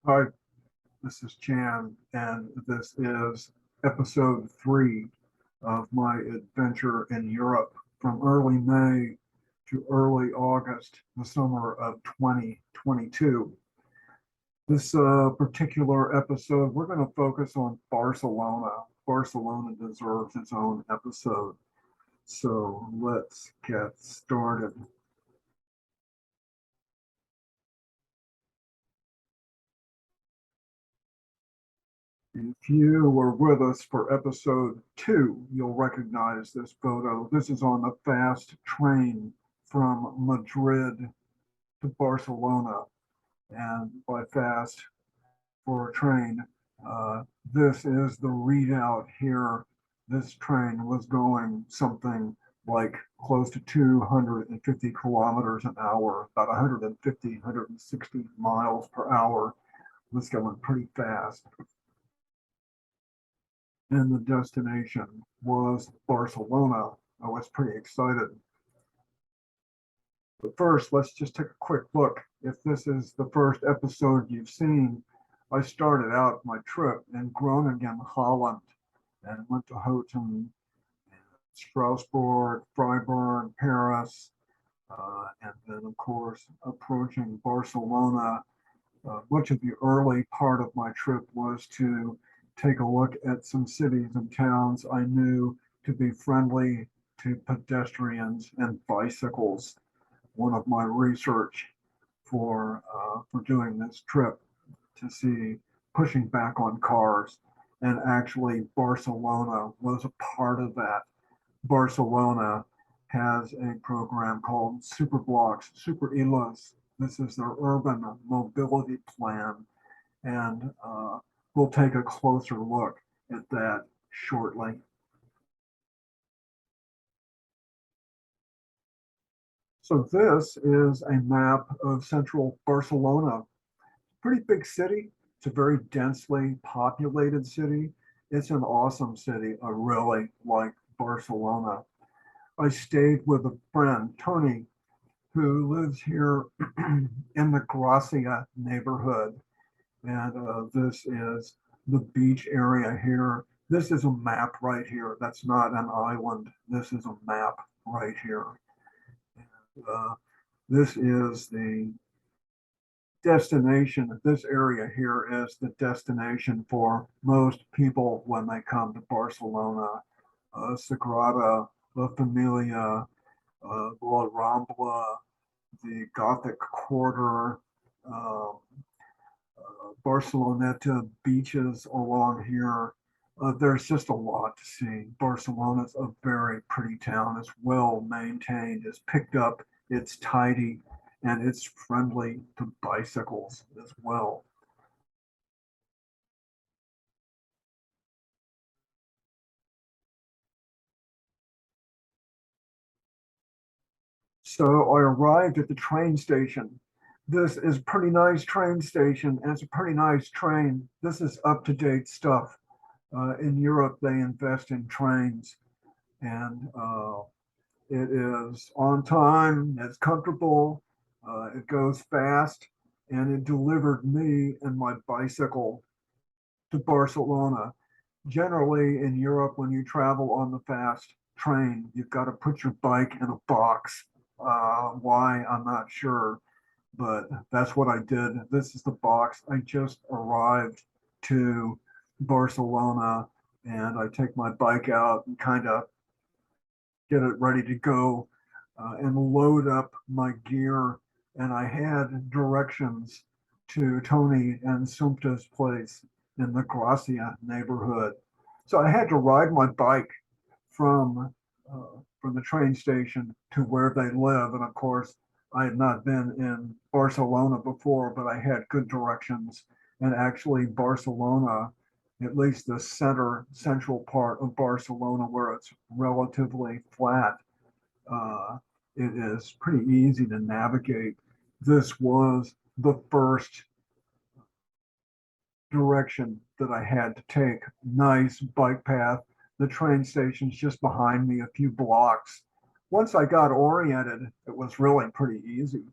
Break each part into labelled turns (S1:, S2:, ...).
S1: Hi, this is Chan, and this is episode 3 of my adventure in Europe from early May to early August, the summer of 2022. This particular episode, we're going to focus on Barcelona. Barcelona deserves its own episode. So let's get started. If you were with us for episode 2, you'll recognize this photo. This is on a fast train from Madrid to Barcelona. And by fast for a train, this is the readout here. This train was going something like close to 250 kilometers an hour, about 150, 160 miles per hour. It was going pretty fast. And the destination was Barcelona. I was pretty excited. But first, let's just take a quick look. If this is the first episode you've seen, I started out my trip in Groningen, Holland, and went to Houghton, Strasbourg, Freiburg, Paris, and then, of course, approaching Barcelona. Much of the early part of my trip was to take a look at some cities and towns I knew to be friendly to pedestrians and bicycles. One of my research for doing this trip to see pushing back on cars, and actually Barcelona was a part of that. Barcelona has a program called superblocks, superilles. This is their urban mobility plan, and we'll take a closer look at that shortly. So this is a map of central Barcelona. Pretty big city. It's a very densely populated city. It's an awesome city. I really like Barcelona. I stayed with a friend, Toni, who lives here in the Gracia neighborhood. And this is the beach area here. This is a map right here. That's not an island. This is a map right here. This is the destination. This area here is the destination for most people when they come to Barcelona. Sagrada Familia, La Rambla, the Gothic Quarter, Barceloneta beaches along here. There's just a lot to see. Barcelona's a very pretty town. It's well maintained, it's picked up, it's tidy, and it's friendly to bicycles as well. So I arrived at the train station. This is a pretty nice train station, and it's a pretty nice train. This is up-to-date stuff. In Europe, they invest in trains, and it is on time, it's comfortable, it goes fast, and it delivered me and my bicycle to Barcelona. Generally, in Europe, when you travel on the fast train, you've got to put your bike in a box. Why, I'm not sure, but that's what I did. This is the box. I just arrived to Barcelona, and I take my bike out and kind of get it ready to go, and load up my gear. And I had directions to Toni and Sumpta's place in the Gracia neighborhood. So I had to ride my bike from from the train station to where they live. And of course, I had not been in Barcelona before, but I had good directions. And actually, Barcelona, at least the central part of Barcelona, where it's relatively flat, it is pretty easy to navigate. This was the first direction that I had to take. Nice bike path. The train station's just behind me, a few blocks. Once I got oriented, it was really pretty easy.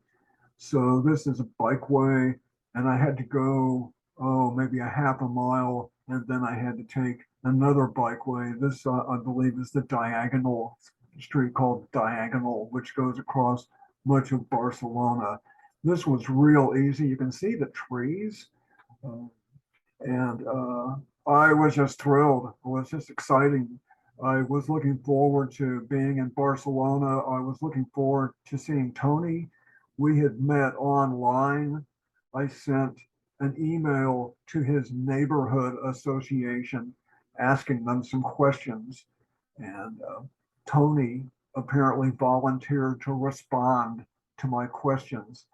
S1: So this is a bikeway, and I had to go oh, maybe a half a mile, and then I had to take another bikeway. This, I believe, is the diagonal street called Diagonal, which goes across much of Barcelona. This was real easy. You can see the trees, uh, and I was just thrilled. It was just exciting. I was looking forward to being in Barcelona. I was looking forward to seeing Toni. We had met online. I sent an email to his neighborhood association asking them some questions. And Toni apparently volunteered to respond to my questions.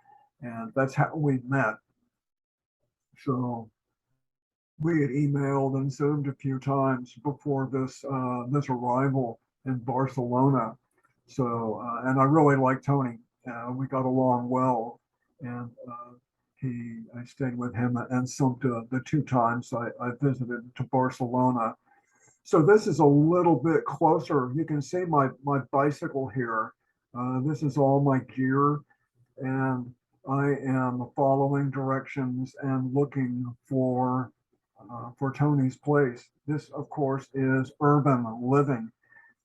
S1: And that's how we met. So we had emailed and Zoomed a few times before this arrival in Barcelona. So and I really liked Toni. We got along well, and I stayed with him and Sumpta the two times I visited to Barcelona. So this is a little bit closer. You can see my bicycle here. This is all my gear, and I am following directions and looking for Toni's place. This, of course, is urban living.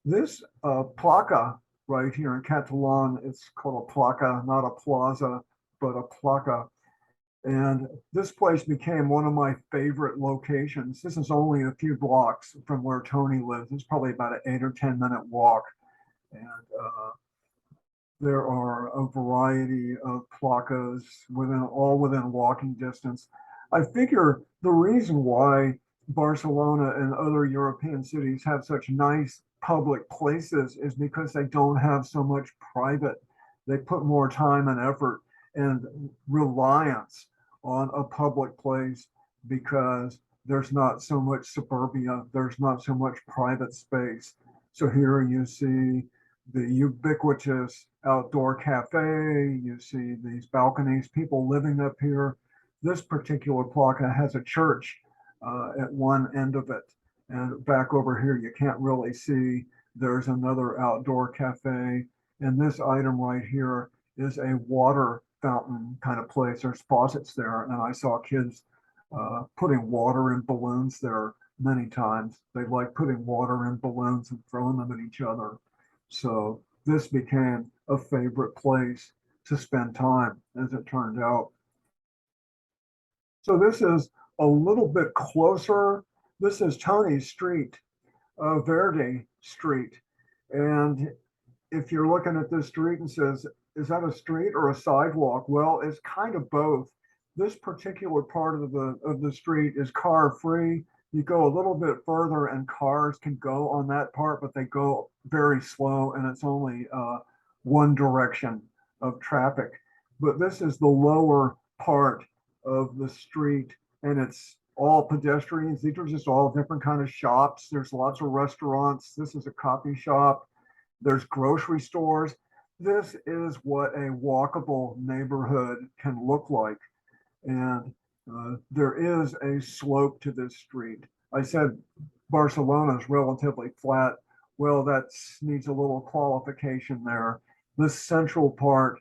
S1: This placa right here in Catalan, it's called a placa, not a plaza, but a placa. And this place became one of my favorite locations. This is only a few blocks from where Toni lives. It's probably about an 8 or 10 minute walk. And there are a variety of placas within walking distance. I figure the reason why Barcelona and other European cities have such nice public places is because they don't have so much private. They put more time and effort and reliance on a public place because there's not so much suburbia, there's not so much private space. So here you see the ubiquitous outdoor cafe, you see these balconies, people living up here. This particular placa has a church at one end of it. And back over here, you can't really see. There's another outdoor cafe. And this item right here is a water fountain kind of place. There's faucets there. And I saw kids putting water in balloons there many times. They like putting water in balloons and throwing them at each other. So this became a favorite place to spend time, as it turned out. So this is a little bit closer. This is Toni's Street, Verdi Street. And if you're looking at this street and says, is that a street or a sidewalk? Well, it's kind of both. This particular part of the street is car free. You go a little bit further and cars can go on that part, but they go very slow and it's only one direction of traffic. But this is the lower part of the street and it's all pedestrians. These are just all different kind of shops. There's lots of restaurants. This is a coffee shop. There's grocery stores. This is what a walkable neighborhood can look like. And there is a slope to this street. I said Barcelona is relatively flat. Well, that needs a little qualification there. The central part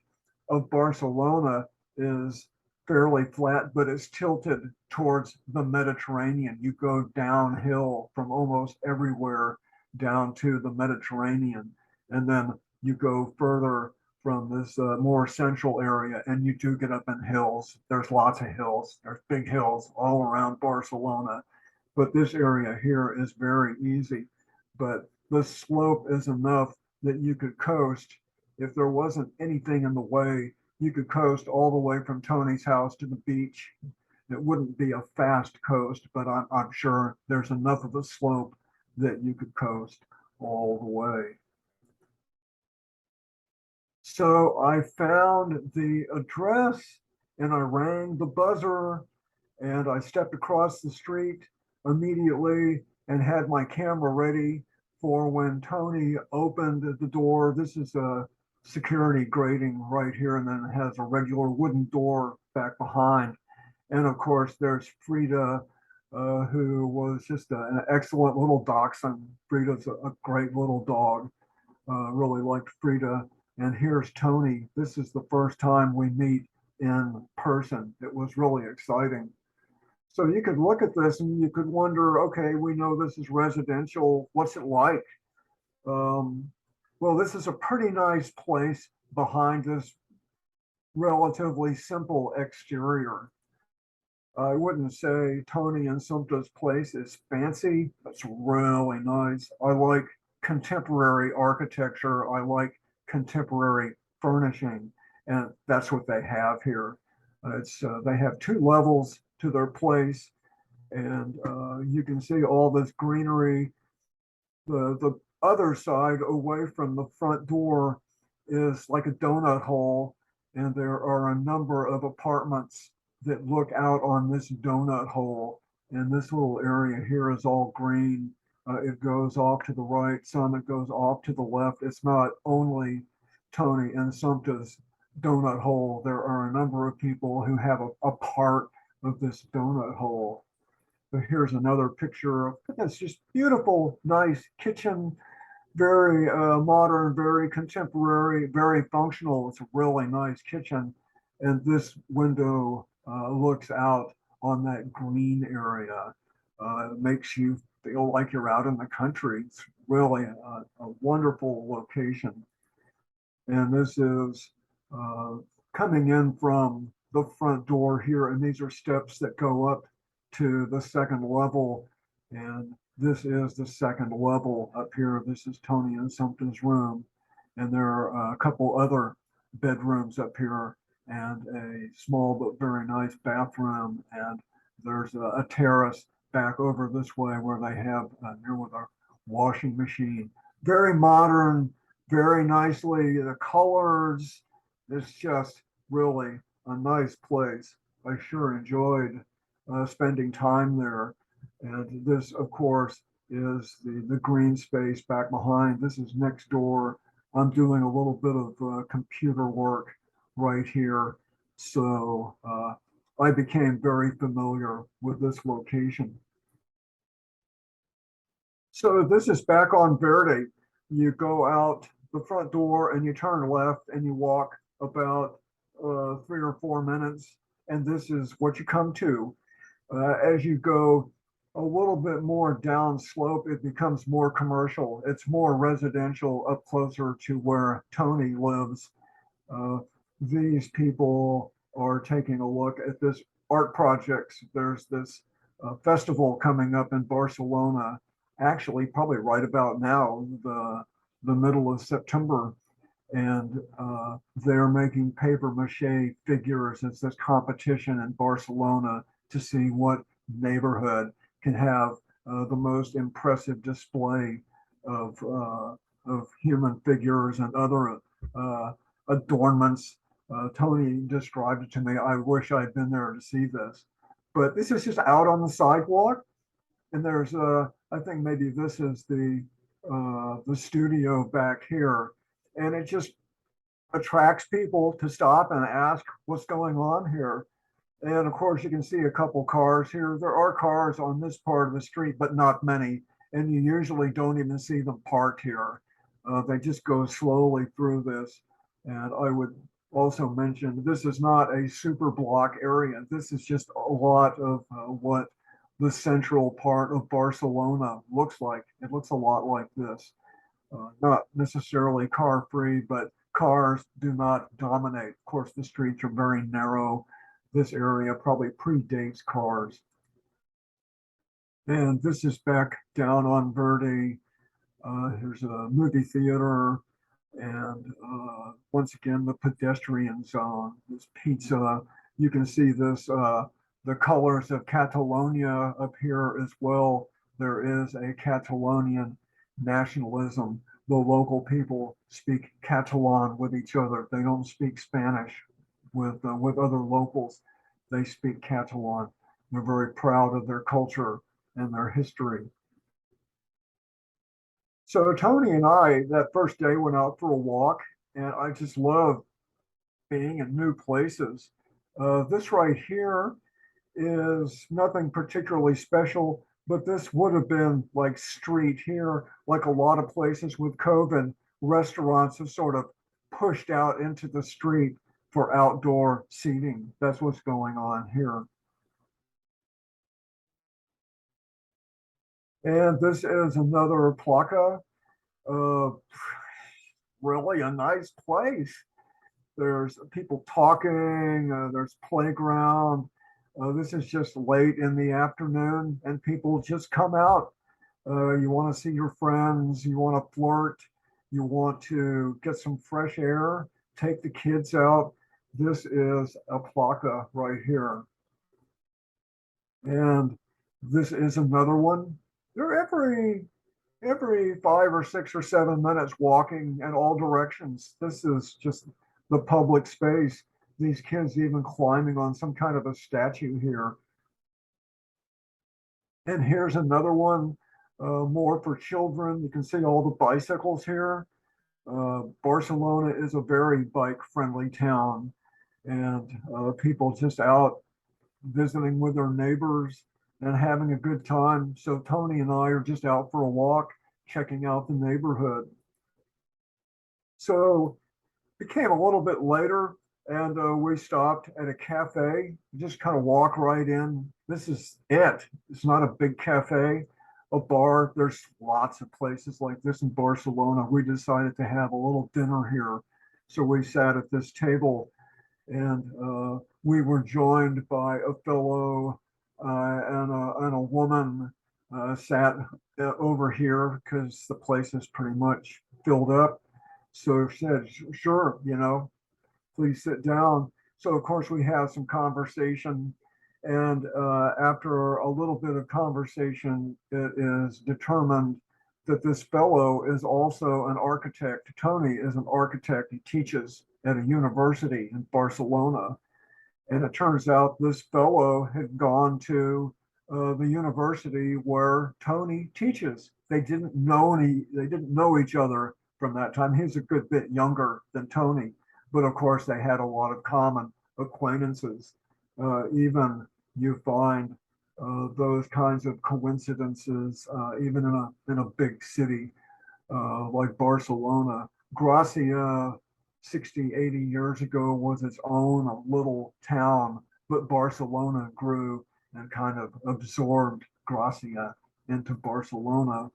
S1: of Barcelona is fairly flat, but it's tilted towards the Mediterranean. You go downhill from almost everywhere down to the Mediterranean. And then you go further from this more central area and you do get up in hills. There's lots of hills. There's big hills all around Barcelona. But this area here is very easy. But the slope is enough that you could coast. If there wasn't anything in the way, you could coast all the way from Toni's house to the beach. It wouldn't be a fast coast, but I'm sure there's enough of a slope that you could coast all the way. So I found the address and I rang the buzzer and I stepped across the street immediately and had my camera ready for when Toni opened the door. This is a security grating right here, and then it has a regular wooden door back behind. And of course, there's Frida, who was just an excellent little dachshund. Frida's a great little dog. Really liked Frida. And here's Toni. This is the first time we meet in person. It was really exciting. So you could look at this and you could wonder, okay, we know this is residential. What's it like? Um, well, this is a pretty nice place behind this relatively simple exterior. I wouldn't say Toni and Sumpta's place is fancy. It's really nice. I like contemporary architecture. I like contemporary furnishing, and that's what they have here. It's they have two levels to their place, and you can see all this greenery. The other side, away from the front door, is like a donut hole, and there are a number of apartments that look out on this donut hole. And this little area here is all green. It goes off to the right, some it goes off to the left. It's not only Toni and Sumpta's donut hole. There are a number of people who have a part of this donut hole. But here's another picture of this just beautiful, nice kitchen, very modern, very contemporary, very functional. It's a really nice kitchen. And this window looks out on that green area. It makes you feel like you're out in the country. It's really a wonderful location. And this is uh, coming in from the front door here. And these are steps that go up to the second level. And this is the second level up here. This is Toni and Sumpta's room. And there are a couple other bedrooms up here and a small but very nice bathroom. And there's a terrace back over this way where they have near with a washing machine. Very modern, very nicely. The colors, it's just really a nice place. I sure enjoyed spending time there. And this, of course, is the green space back behind. This is next door. I'm doing a little bit of computer work right here. So I became very familiar with this location. So this is back on Verdi. You go out the front door and you turn left and you walk about 3 or 4 minutes, and this is what you come to. As you go a little bit more down slope, it becomes more commercial. It's more residential up closer to where Toni lives. Uh, these people are taking a look at this art projects. There's this festival coming up in Barcelona, actually probably right about now, the middle of September, and they're making paper mache figures. It's this competition in Barcelona to see what neighborhood can have the most impressive display of human figures and other adornments. Toni described it to me. I wish I'd been there to see this. But this is just out on the sidewalk, and there's I think maybe this is the studio back here, and it just attracts people to stop and ask what's going on here. And of course, you can see a couple cars here. There are cars on this part of the street, but not many. And you usually don't even see them parked here. They just go slowly through this. And I would also mention this is not a super block area. This is just a lot of what the central part of Barcelona looks like. It looks a lot like this. Not necessarily car free, but cars do not dominate. Of course, the streets are very narrow. This area probably predates cars. And this is back down on Verdi. Here's a movie theater. And once again, the pedestrian zone, this pizza. You can see this, the colors of Catalonia up here as well. There is a Catalonian nationalism. The local people speak Catalan with each other. They don't speak Spanish with other locals. They speak Catalan. They're very proud of their culture and their history. So Toni and I, that first day, went out for a walk, and I just love being in new places. This right here is nothing particularly special, but this would have been like street here, like a lot of places with COVID. Restaurants have sort of pushed out into the street for outdoor seating. That's what's going on here. And this is another placa. Uh, really a nice place. There's people talking, there's playground. This is just late in the afternoon, and people just come out. You want to see your friends, you want to flirt, you want to get some fresh air, take the kids out. This is a placa right here. And this is another one. They're every 5 or 6 or 7 minutes walking in all directions. This is just the public space. These kids even climbing on some kind of a statue here. And here's another one, more for children. You can see all the bicycles here. Barcelona is a very bike friendly town, and people just out visiting with their neighbors and having a good time. So Toni and I are just out for a walk, checking out the neighborhood. So it came a little bit later, and we stopped at a cafe. Just kind of walk right in. This is it. It's not a big cafe, a bar. There's lots of places like this in Barcelona. We decided to have a little dinner here. So we sat at this table, and we were joined by a fellow and a woman sat over here because the place is pretty much filled up. So she said, sure, please sit down. So, of course, we have some conversation. And after a little bit of conversation, it is determined that this fellow is also an architect. Toni is an architect. He teaches at a university in Barcelona. And it turns out this fellow had gone to the university where Toni teaches. They didn't know each other from that time. He's a good bit younger than Toni, but of course they had a lot of common acquaintances. Even you find those kinds of coincidences even in a big city like Barcelona. Gracia 60, 80 years ago was its own little town, but Barcelona grew and kind of absorbed Gracia into Barcelona.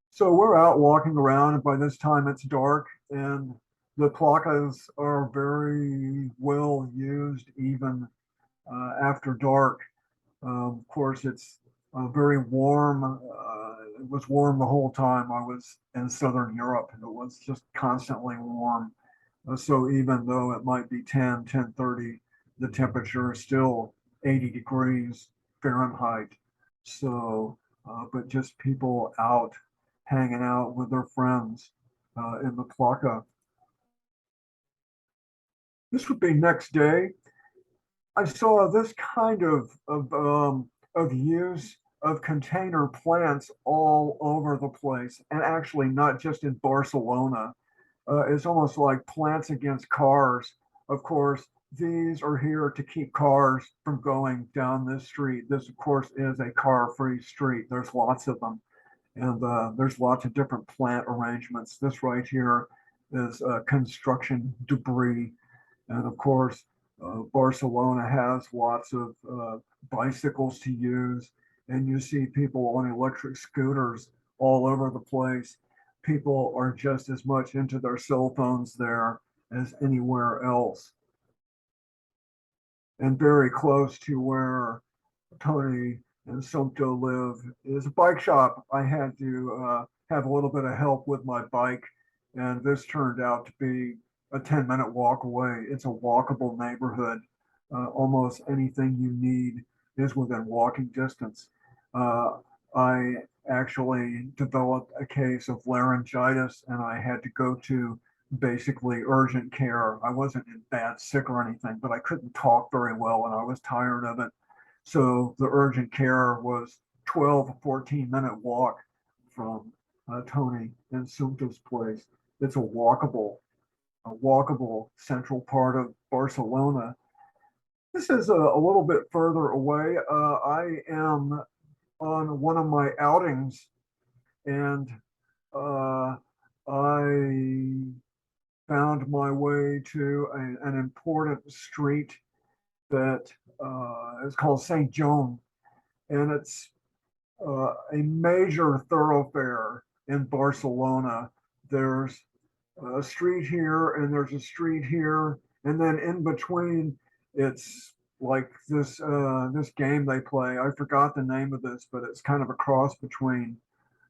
S1: So we're out walking around, and by this time it's dark, and the placas are very well used even after dark. Of course, it's very warm. It was warm the whole time I was in Southern Europe. It was just constantly warm. So even though it might be 10, 10:30, the temperature is still 80 degrees Fahrenheit. So, but just people out hanging out with their friends in the placa. This would be next day. I saw this kind of use of container plants all over the place, and actually not just in Barcelona. It's almost like plants against cars. Of course, these are here to keep cars from going down this street. This, of course, is a car-free street. There's lots of them, and there's lots of different plant arrangements. This right here is construction debris, and of course, Barcelona has lots of bicycles to use, and you see people on electric scooters all over the place. People are just as much into their cell phones there as anywhere else. And very close to where Toni and Sumpta live is a bike shop. I had to have a little bit of help with my bike, and this turned out to be a 10-minute walk away. It's a walkable neighborhood. Almost anything you need is within walking distance. I actually developed a case of laryngitis, and I had to go to basically urgent care. I wasn't in bad sick or anything, but I couldn't talk very well and I was tired of it. So the urgent care was 12, 14-minute walk from Toni and Sumpta's place. It's a walkable central part of Barcelona. This is a little bit further away. I am on one of my outings, and I found my way to an important street that is called Saint Joan, and it's a major thoroughfare in Barcelona. There's a street here and there's a street here, and then in between, it's like this game they play. I forgot the name of this, but it's kind of a cross between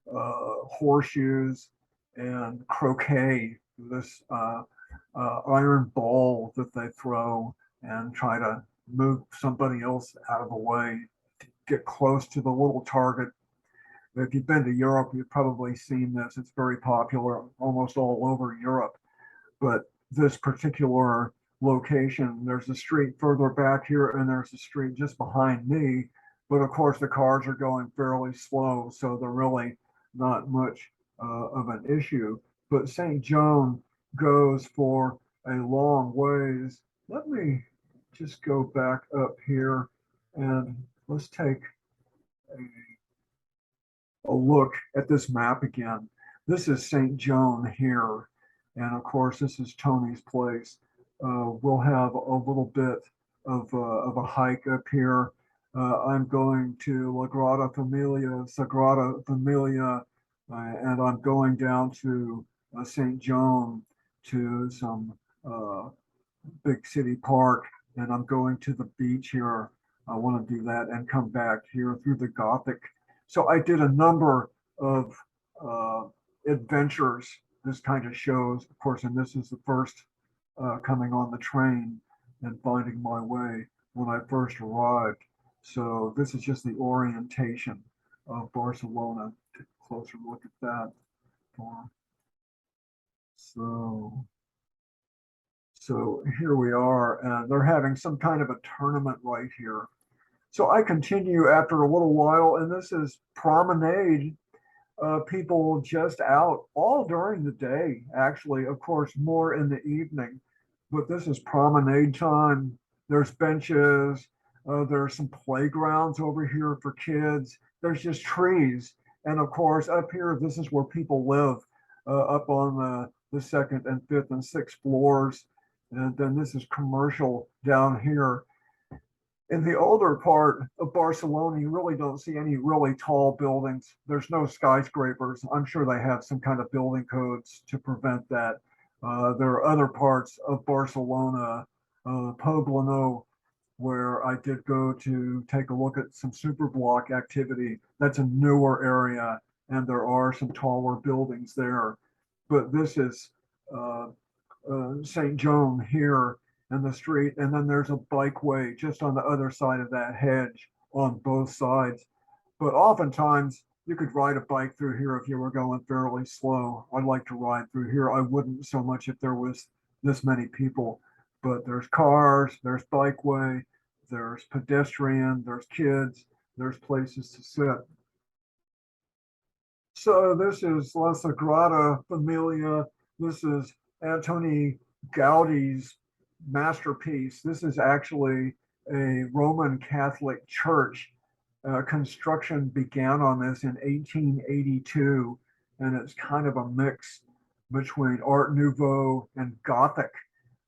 S1: horseshoes and croquet. This iron ball that they throw and try to move somebody else out of the way to get close to the little target. If you've been to Europe, you've probably seen this. It's very popular almost all over Europe. But this particular location, there's a street further back here, and there's a street just behind me. But of course, the cars are going fairly slow, so they're really not much of an issue. But Saint Joan goes for a long ways. Let me just go back up here and let's take a look at this map again. This is Saint Joan here. And of course, this is Tony's place. We'll have a little bit of a hike up here. I'm going to Sagrada Familia, and I'm going down to Saint Joan to some big city park, and I'm going to the beach here. I want to do that and come back here through the Gothic. So I did a number of uh, adventures, this kind of shows, of course, and this is the first coming on the train and finding my way when I first arrived. So this is just the orientation of Barcelona. Take a closer look at that. So so here we are, and they're having some kind of a tournament right here. So I continue after a little while, and this is Promenade. People just out all during the day, actually, of course, more in the evening. But this is Promenade time. There's benches. There's some playgrounds over here for kids. There's just trees. And of course, up here, this is where people live, up on the second and fifth and sixth floors. And then this is commercial down here. In the older part of Barcelona, you really don't see any really tall buildings. There's no skyscrapers. I'm sure they have some kind of building codes to prevent that. There are other parts of Barcelona, Poblano, where I did go to take a look at some superblock activity. That's a newer area, and there are some taller buildings there. But this is uh, Saint Joan here in the street, and then there's a bikeway just on the other side of that hedge on both sides. But oftentimes you could ride a bike through here if you were going fairly slow. I'd like to ride through here. I wouldn't so much if there was this many people. But there's cars, there's bikeway, there's pedestrian, there's kids, there's places to sit. So this is La Sagrada Familia. This is Antoni Gaudi's masterpiece. This is actually a Roman Catholic church. Construction began on this in 1882, and it's kind of a mix between Art Nouveau and Gothic.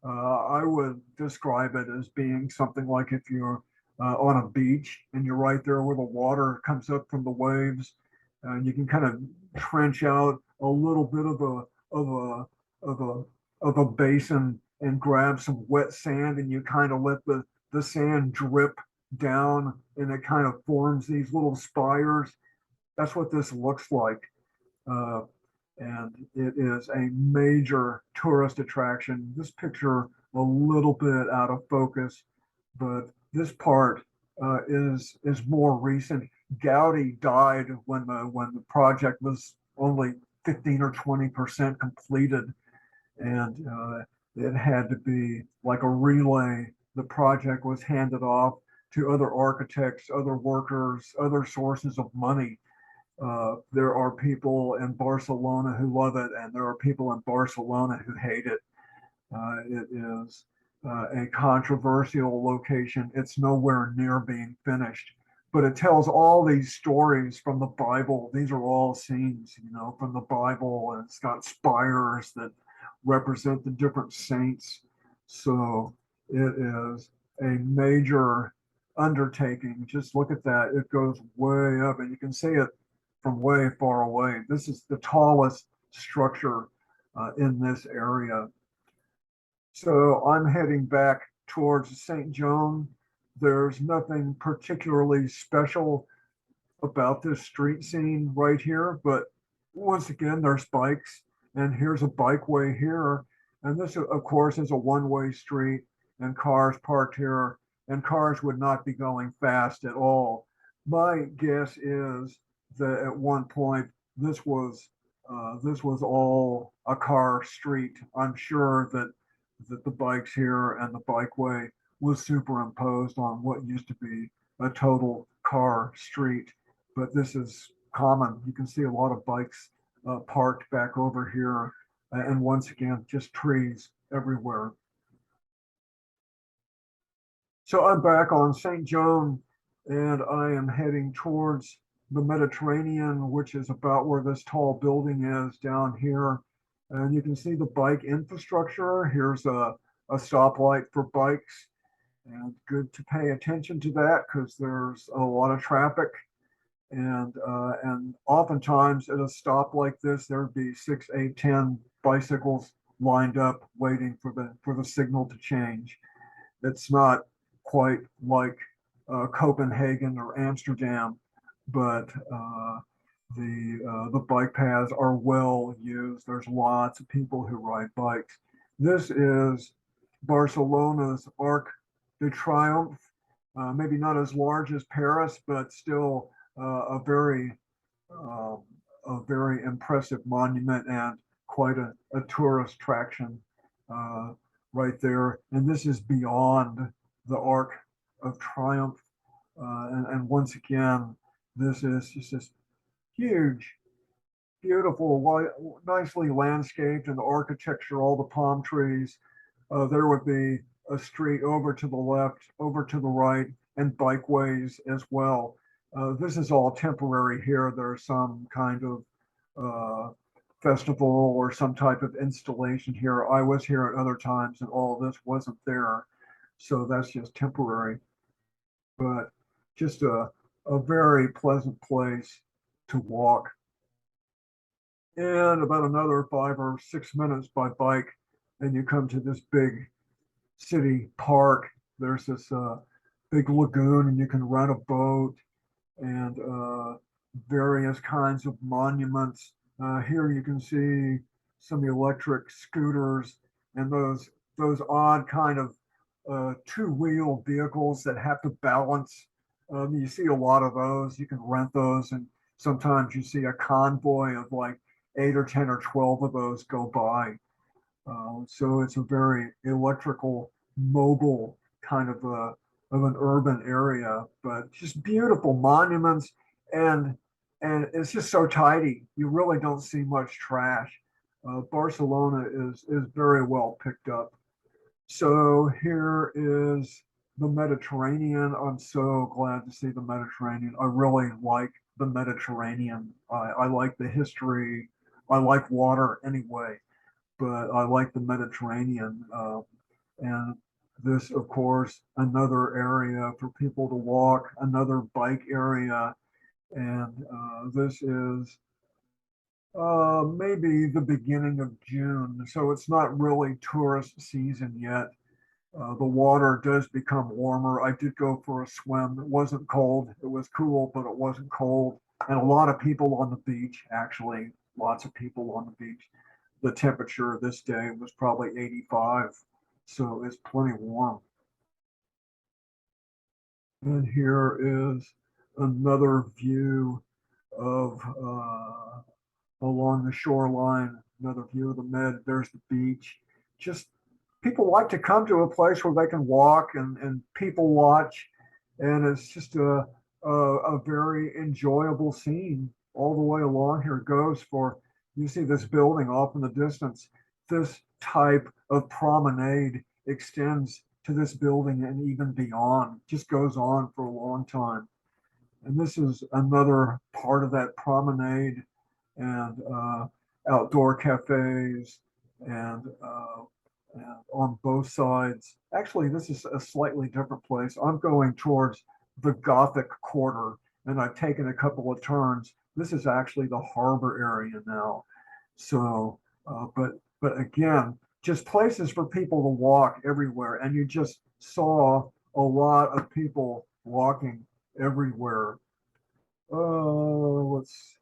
S1: I would describe it as being something like if you're on a beach and you're right there where the water comes up from the waves, and you can kind of trench out a little bit of a of a of a basin and grab some wet sand, and you kind of let the sand drip down, and it kind of forms these little spires. That's what this looks like. Uh, and it is a major tourist attraction. This picture a little bit out of focus, but this part is more recent. Gaudi died when the project was only 15 or 20% completed, and it had to be like a relay. The project was handed off to other architects, other workers, other sources of money. There are people in Barcelona who love it, and there are people in Barcelona who hate it. It is a controversial location. It's nowhere near being finished, but it tells all these stories from the Bible. These are all scenes, from the Bible, and it's got spires that represent the different saints. So it is a major undertaking. Just look at that. It goes way up and you can see it from way far away. This is the tallest structure in this area. So I'm heading back towards Saint Joan. There's nothing particularly special about this street scene right here, but once again, there's bikes, and here's a bikeway here. And this, of course, is a one-way street, and cars parked here, and cars would not be going fast at all. My guess is that at one point this was all a car street. I'm sure that the bikes here and the bikeway was superimposed on what used to be a total car street. But this is common. You can see a lot of bikes parked back over here. And once again, just trees everywhere. So I'm back on Saint Joan and I am heading towards the Mediterranean, which is about where this tall building is down here. And you can see the bike infrastructure. Here's a stoplight for bikes. And good to pay attention to that because there's a lot of traffic. And oftentimes at a stop like this, there'd be 6, 8, 10 bicycles lined up waiting for the signal to change. It's not quite like Copenhagen or Amsterdam, but the bike paths are well used. There's lots of people who ride bikes. This is Barcelona's Arc de Triomphe, maybe not as large as Paris, but still a very impressive monument and quite a tourist attraction right there. And this is beyond the Arc of Triumph. And once again, this is just this huge, beautiful, nicely landscaped and the architecture, all the palm trees. There would be a street over to the left, over to the right, and bikeways as well. This is all temporary here. There's some kind of festival or some type of installation here. I was here at other times and all this wasn't there. So that's just temporary. But just a very pleasant place to walk. And about another 5 or 6 minutes by bike, and you come to this big city park. There's this big lagoon, and you can rent a boat and various kinds of monuments. Here you can see some electric scooters and those odd kind of two-wheel vehicles that have to balance. You see a lot of those. You can rent those, and sometimes you see a convoy of like 8 or 10 or 12 of those go by. So it's a very electrical, mobile kind of an urban area, but just beautiful monuments, and it's just so tidy. You really don't see much trash. Barcelona is very well picked up. So here is the Mediterranean. I'm so glad to see the Mediterranean. I really like the Mediterranean. I like the history. I like water anyway, but I like the Mediterranean. And this, of course, another area for people to walk, another bike area. And this is maybe the beginning of June. So it's not really tourist season yet. The water does become warmer. I did go for a swim. It wasn't cold. It was cool, but it wasn't cold. And a lot of people on the beach, actually, lots of people on the beach. The temperature this day was probably 85, so it's plenty warm. And here is another view of along the shoreline, another view of the Med. There's the beach. Just people like to come to a place where they can walk and people watch, and it's just a very enjoyable scene all the way along. Here it goes for, you see this building off in the distance. This type of promenade extends to this building and even beyond, just goes on for a long time. And this is another part of that promenade, and outdoor cafes and on both sides. Actually, this is a slightly different place. I'm going towards the Gothic Quarter, and I've taken a couple of turns. This is actually the harbor area now. So, but again, just places for people to walk everywhere, and you just saw a lot of people walking everywhere. Let's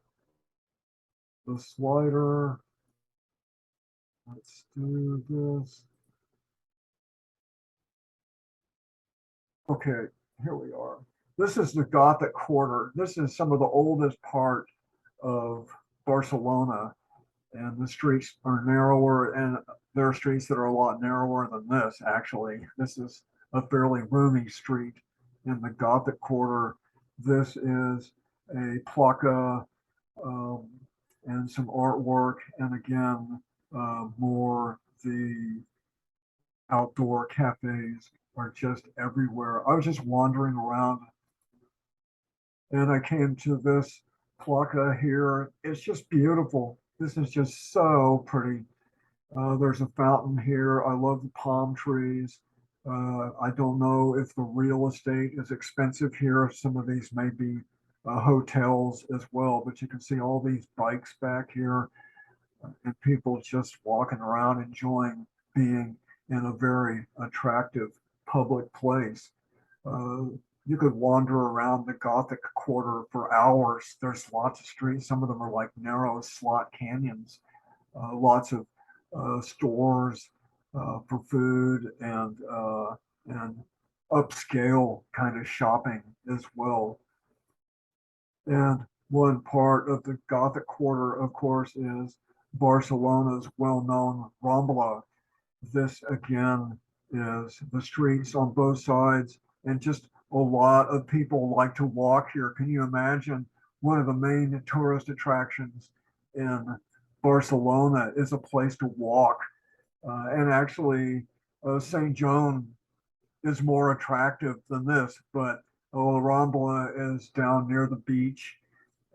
S1: the slider. Let's do this. Okay, here we are. This is the Gothic Quarter. This is some of the oldest part of Barcelona, and the streets are narrower, and there are streets that are a lot narrower than this, actually. This is a fairly roomy street in the Gothic Quarter. This is a placa um, and some artwork, and again, more the outdoor cafes are just everywhere. I was just wandering around and I came to this placa here. It's just beautiful. This is just so pretty. There's a fountain here. I love the palm trees. I don't know if the real estate is expensive here. Some of these may be hotels as well, but you can see all these bikes back here and people just walking around enjoying being in a very attractive public place. Uh, you could wander around the Gothic Quarter for hours. There's lots of streets. Some of them are like narrow slot canyons. Lots of stores for food and upscale kind of shopping as well. And one part of the Gothic Quarter, of course, is Barcelona's well-known Rambla. This again is the streets on both sides, and just a lot of people like to walk here. Can you imagine one of the main tourist attractions in Barcelona is a place to walk? And actually, Saint Joan is more attractive than this, but Rambla is down near the beach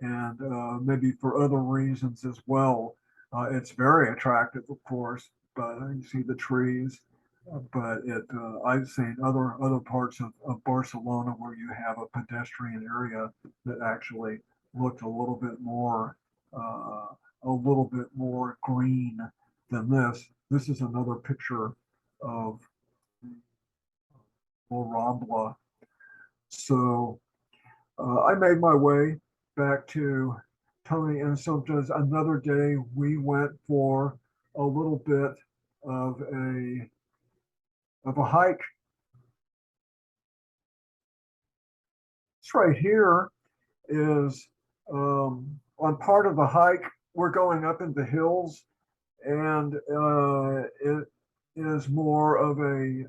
S1: and maybe for other reasons as well. It's very attractive, of course, but you see the trees. But I've seen other parts of Barcelona where you have a pedestrian area that actually looked a little bit more green than this. This is another picture of Rambla. So I made my way back to Toni and Sumpta's. Another day we went for a little bit of a hike. This right here is on part of the hike. We're going up in the hills, and it is more of a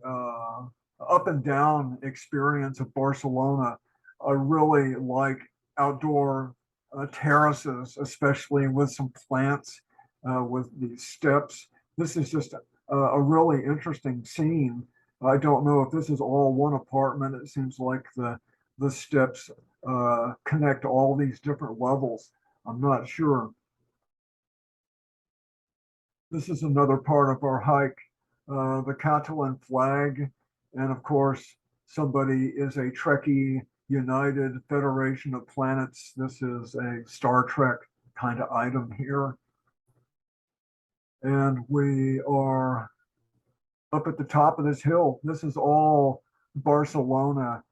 S1: up and down experience of Barcelona. I really like outdoor terraces, especially with some plants, with these steps. This is just a really interesting scene. I don't know if this is all one apartment. It seems like the steps connect all these different levels. I'm not sure. This is another part of our hike, the Catalan flag, and of course, somebody is a Trekkie United Federation of Planets. This is a Star Trek kind of item here. And we are up at the top of this hill. This is all Barcelona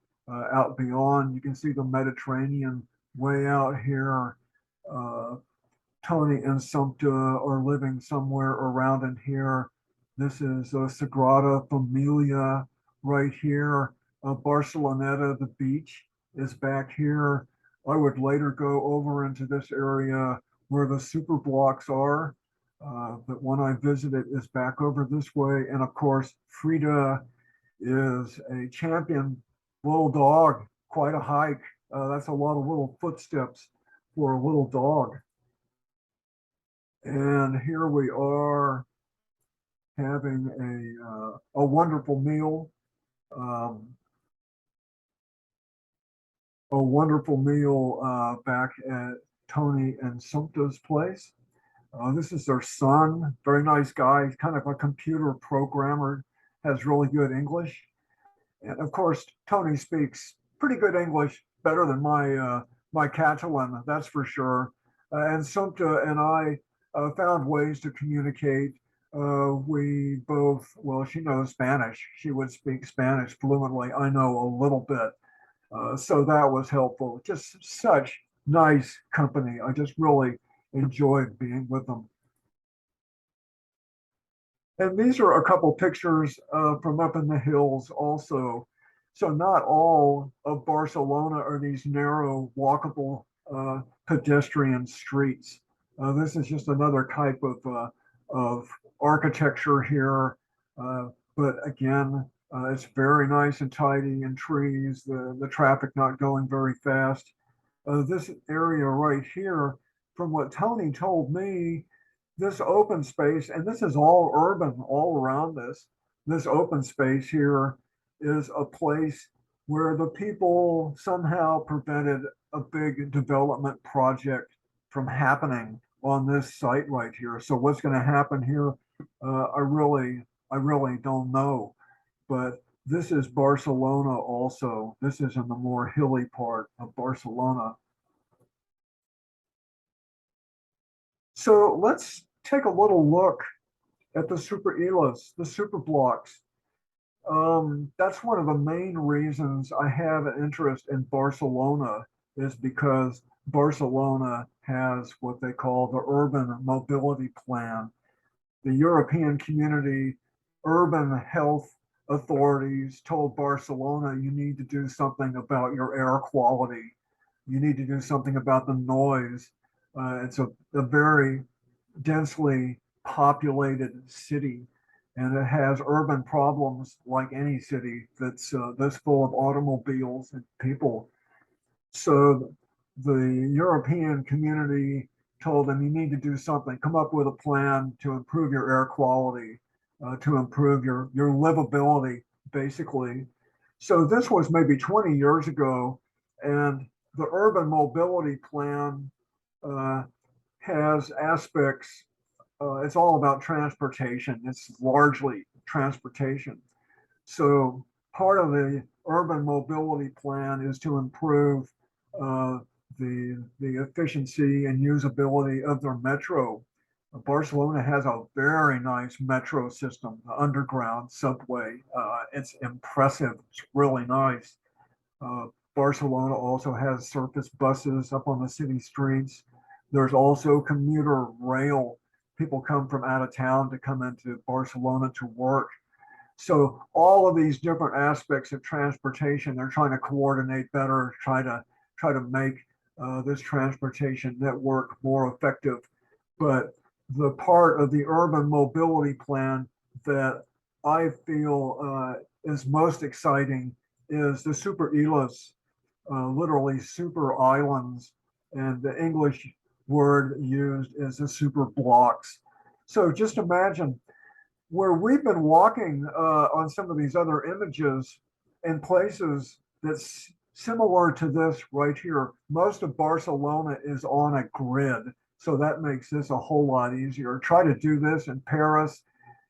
S1: out beyond. You can see the Mediterranean way out here. Uh, Toni and Sumpta are living somewhere around in here. This is Sagrada Familia right here. Barceloneta, the beach, is back here. I would later go over into this area where the superblocks are. But when I visited is back over this way. And of course, Frida is a champion little dog, quite a hike. That's a lot of little footsteps for a little dog. And here we are having a wonderful meal, um, back at Toni and Sumpta's place. This is their son, very nice guy. He's kind of a computer programmer, has really good English. And of course, Toni speaks pretty good English, better than my Catalan, that's for sure. And Sumpta and I found ways to communicate. We both, well, she knows Spanish. She would speak Spanish fluently. I know a little bit. So that was helpful. Just such nice company. I just really enjoyed being with them. And these are a couple pictures from up in the hills also. So not all of Barcelona are these narrow, walkable pedestrian streets. This is just another type of architecture here. Uh, but again, it's very nice and tidy and trees, the traffic not going very fast. This area right here, from what Toni told me, this open space, and this is all urban all around this open space here is a place where the people somehow prevented a big development project from happening on this site right here. So what's going to happen here, I really don't know. But this is Barcelona also. This is in the more hilly part of Barcelona. So let's take a little look at the superilles, the superblocks. That's one of the main reasons I have an interest in Barcelona is because Barcelona has what they call the urban mobility plan. The European Community urban health authorities told Barcelona you need to do something about your air quality. You need to do something about the noise. It's a very densely populated city, and it has urban problems like any city that's full of automobiles and people. So the European community told them you need to do something, come up with a plan to improve your air quality, to improve your livability, basically. So this was maybe 20 years ago, and the urban mobility plan uh, has aspects. It's all about transportation. It's largely transportation. So part of the urban mobility plan is to improve uh, the efficiency and usability of their metro. Barcelona has a very nice metro system, the underground subway. It's impressive. It's really nice. Uh, Barcelona also has surface buses up on the city streets. There's also commuter rail. People come from out of town to come into Barcelona to work. So all of these different aspects of transportation, they're trying to coordinate better, try to make this transportation network more effective. But the part of the urban mobility plan that I feel is most exciting is the superilles, literally super islands, and the English word used is the super blocks. So just imagine where we've been walking on some of these other images in places that's similar to this right here. Most of Barcelona is on a grid, so that makes this a whole lot easier. Try to do this in Paris,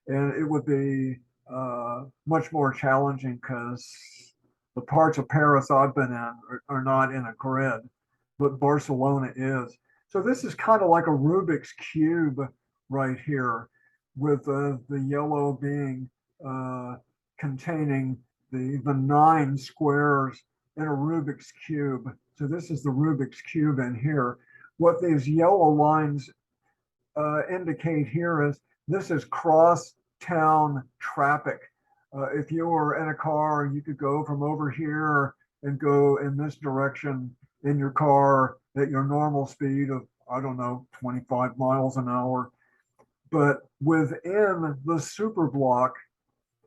S1: and it would be much more challenging because the parts of Paris I've been in are not in a grid, but Barcelona is. So this is kind of like a Rubik's Cube right here, with the yellow being containing the nine squares in a Rubik's Cube. So this is the Rubik's Cube in here. What these yellow lines indicate here is this is cross town traffic. If you were in a car, you could go from over here and go in this direction in your car at your normal speed of, I don't know, 25 miles an hour. But within the super block,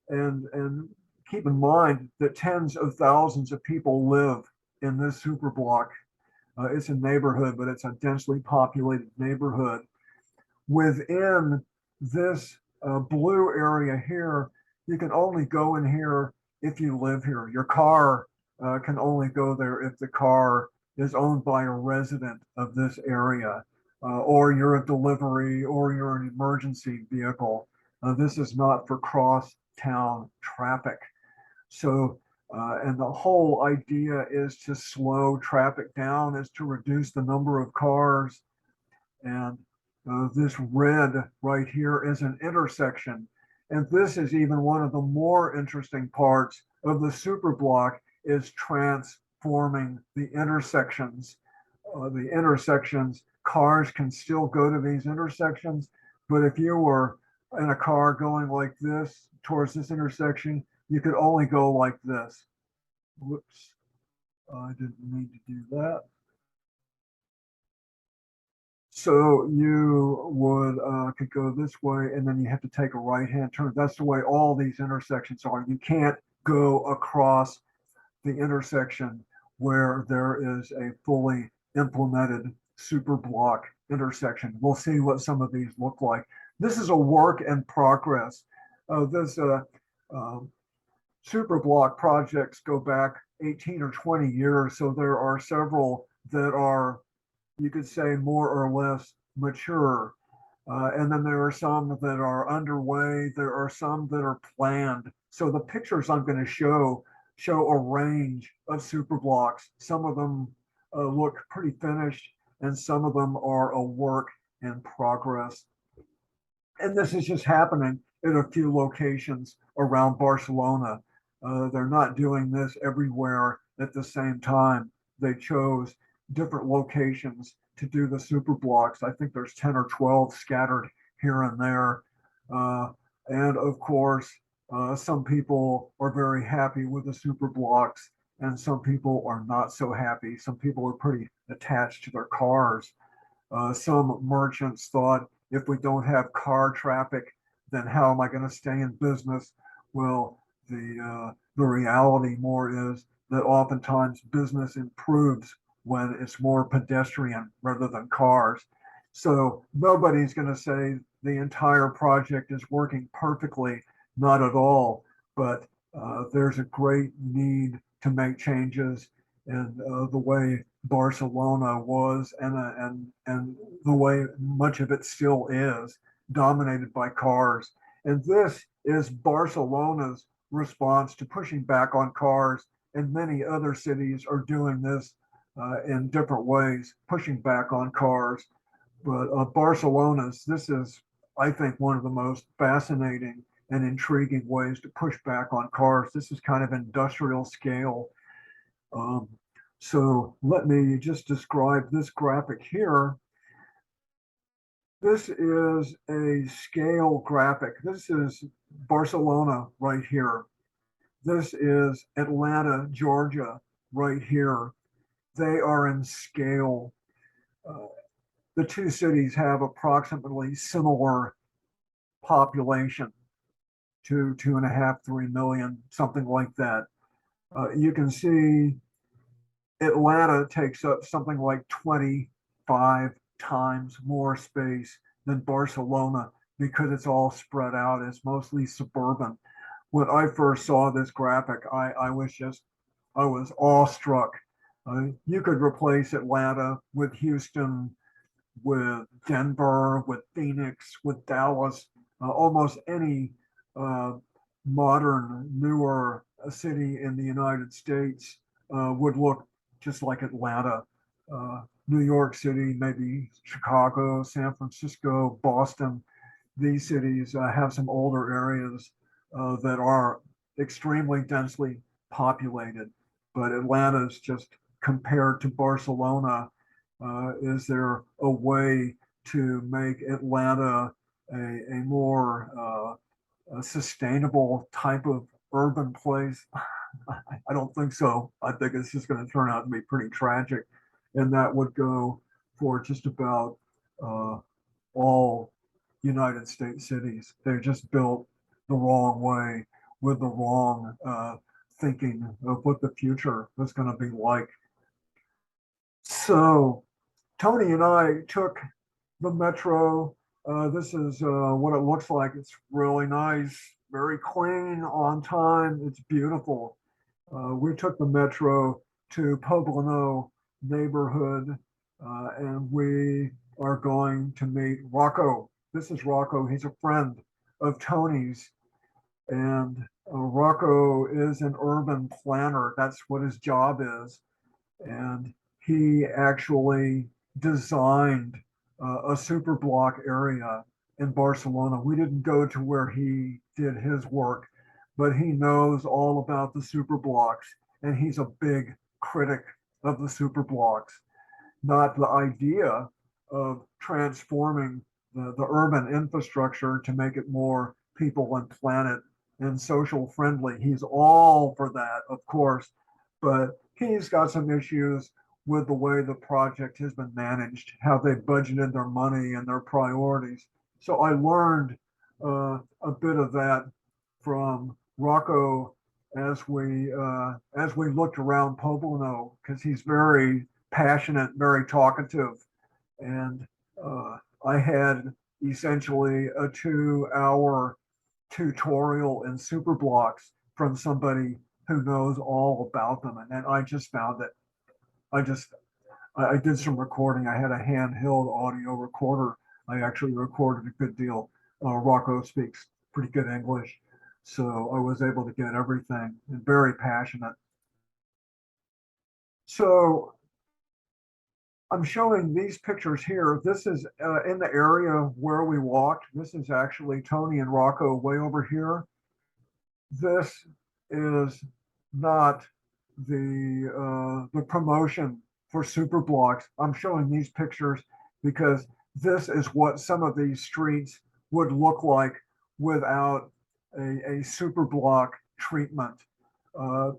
S1: and keep in mind that tens of thousands of people live in this super block. It's a neighborhood, but it's a densely populated neighborhood. Within this blue area here, you can only go in here if you live here. Your car can only go there if the car is owned by a resident of this area. or you're a delivery, or you're an emergency vehicle. This is not for cross-town traffic. So, and the whole idea is to slow traffic down, is to reduce the number of cars. And this red right here is an intersection. And this is even one of the more interesting parts of the superblock, is transforming the intersections. Cars can still go to these intersections, but if you were in a car going like this towards this intersection, you could only go like this. Whoops, I didn't need to do that. So you would could go this way, and then you have to take a right-hand turn. That's the way all these intersections are. You can't go across the intersection where there is a fully implemented super block intersection. We'll see what some of these look like. This is a work in progress. This super block projects go back 18 or 20 years, so there are several that are, you could say, more or less mature. And then there are some that are underway. There are some that are planned. So the pictures I'm going to show a range of super blocks. Some of them look pretty finished, and some of them are a work in progress. And this is just happening in a few locations around Barcelona. They're not doing this everywhere at the same time. They chose different locations to do the super blocks. I think there's 10 or 12 scattered here and there. And of course, some people are very happy with the super blocks, and some people are not so happy. Some people are pretty attached to their cars. Some merchants thought, if we don't have car traffic, then how am I going to stay in business? Well, the reality more is that oftentimes business improves when it's more pedestrian rather than cars. So nobody's going to say the entire project is working perfectly, not at all. But there's a great need to make changes in the way Barcelona was, and the way much of it still is dominated by cars. And this is Barcelona's response to pushing back on cars, and many other cities are doing this in different ways, pushing back on cars. But Barcelona's, this is, I think, one of the most fascinating and intriguing ways to push back on cars. This is kind of industrial scale. Um, so let me just describe this graphic here. This is a scale graphic. This is Barcelona right here. This is Atlanta, Georgia right here. They are in scale. The two cities have approximately similar population, 2.5, 3 million, something like that. You can see Atlanta takes up something like 25 times more space than Barcelona because it's all spread out. It's mostly suburban. When I first saw this graphic, I was awestruck. You could replace Atlanta with Houston, with Denver, with Phoenix, with Dallas, almost any modern, newer city in the United States would look just like Atlanta. New York City, maybe Chicago, San Francisco, Boston. These cities have some older areas that are extremely densely populated, but Atlanta's just, compared to Barcelona, is there a way to make Atlanta a more a sustainable type of urban place? I don't think so. I think it's just going to turn out to be pretty tragic, and that would go for just about all United States cities. They're just built the wrong way, with the wrong thinking of what the future is going to be like. So Toni and I took the metro. This is what it looks like. It's really nice, very clean, on time. It's beautiful. We took the metro to Poblano neighborhood, and we are going to meet Rocco. This is Rocco. He's a friend of Tony's. And Rocco is an urban planner. That's what his job is. And he actually designed a super block area in Barcelona. We didn't go to where he did his work, but he knows all about the super blocks, and he's a big critic of the super blocks. Not the idea of transforming the urban infrastructure to make it more people and planet and social friendly. He's all for that, of course, but he's got some issues with the way the project has been managed, how they budgeted their money and their priorities. So I learned a bit of that from Rocco as we looked around Poblano, because he's very passionate, very talkative, and I had essentially a 2 hour tutorial in superblocks from somebody who knows all about them. And then I just found that I just I did some recording. I had a handheld audio recorder. I actually recorded a good deal. Rocco speaks pretty good English, so I was able to get everything, and very passionate. So I'm showing these pictures here. This is in the area where we walked. This is actually Tony and Rocco way over here. This is not the promotion for Superblocks. I'm showing these pictures because this is what some of these streets would look like without a Superblock treatment. Uh,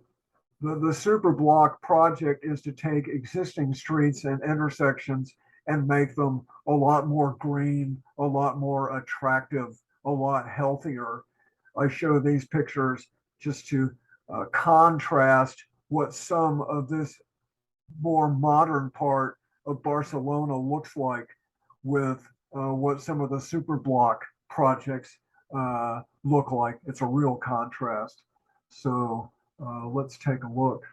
S1: the Superblock project is to take existing streets and intersections and make them a lot more green, a lot more attractive, a lot healthier. I show these pictures just to contrast what some of this more modern part of Barcelona looks like with what some of the superblock projects look like. It's a real contrast. So let's take a look.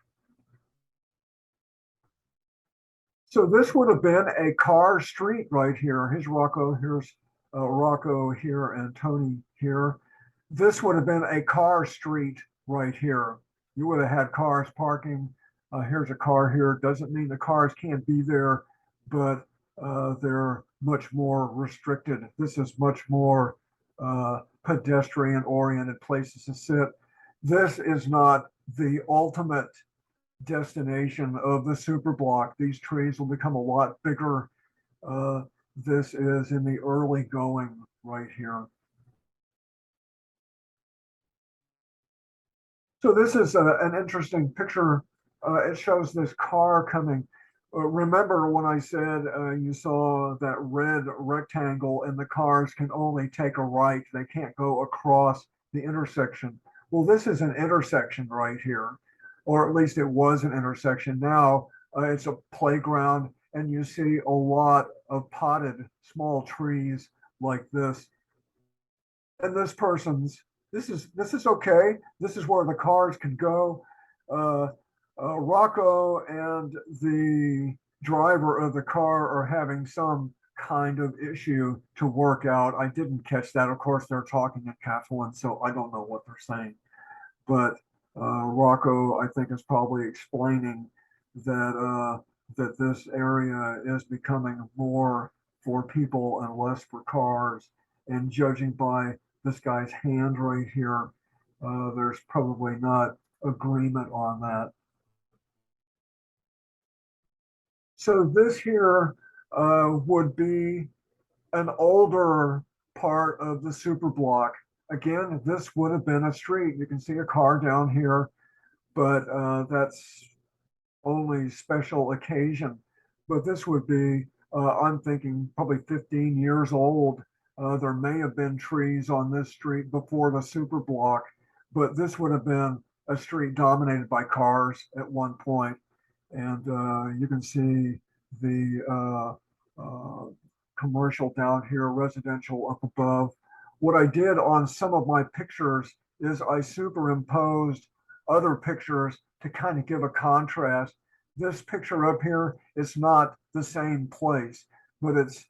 S1: So this would have been a car street right here. Here's Rocco. Here's Rocco here and Tony here. This would have been a car street right here. You would have had cars parking. Here's a car here. Doesn't mean the cars can't be there, but they're much more restricted. This is much more pedestrian oriented places to sit. This is not the ultimate destination of the super block. These trees will become a lot bigger. This is in the early going right here. So this is an interesting picture. It shows this car coming. Remember when I said you saw that red rectangle and the cars can only take a right, they can't go across the intersection. Well, this is an intersection right here, or at least it was an intersection. Now it's a playground, and you see a lot of potted small trees like this. And this is okay. This is where the cars can go. Uh, Rocco and the driver of the car are having some kind of issue to work out. I didn't catch that. Of course, they're talking in Catalan, so I don't know what they're saying. But Rocco, I think, is probably explaining that this area is becoming more for people and less for cars. And judging by this guy's hand right here, there's probably not agreement on that. So this here would be an older part of the super block. Again, this would have been a street. You can see a car down here, but that's only special occasion. But this would be, I'm thinking, probably 15 years old. There may have been trees on this street before the super block, but this would have been a street dominated by cars at one point. And you can see the commercial down here, residential up above. What I did on some of my pictures is I superimposed other pictures to kind of give a contrast. This picture up here is not the same place, but it's